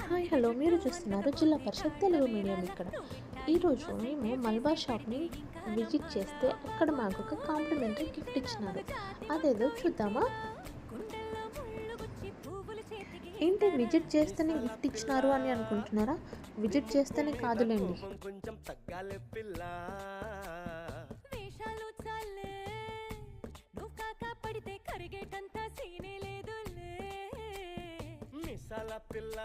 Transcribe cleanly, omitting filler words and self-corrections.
Hi hello మీరు చూస్తున్నారు జిల్లా పరిషత్ తెలుగు మీడియం ఇక్కడ. ఈరోజు మేము మల్బా షాప్ని విజిట్ చేస్తే అక్కడ మాకు ఒక కాంప్లిమెంటరీ గిఫ్ట్ ఇచ్చినారు. అదేదో చూద్దామా? ఏంటి విజిట్ చేస్తేనే గిఫ్ట్ ఇచ్చినారు అని అనుకుంటున్నారా? విజిట్ చేస్తేనే కాదులేండి. కొంచెం తగ్గాలి పిల్ల వేషాలు చాలే నువ్వు కాక పడితే కరిగేటంత సీనే లేదులే మిసాల పిల్ల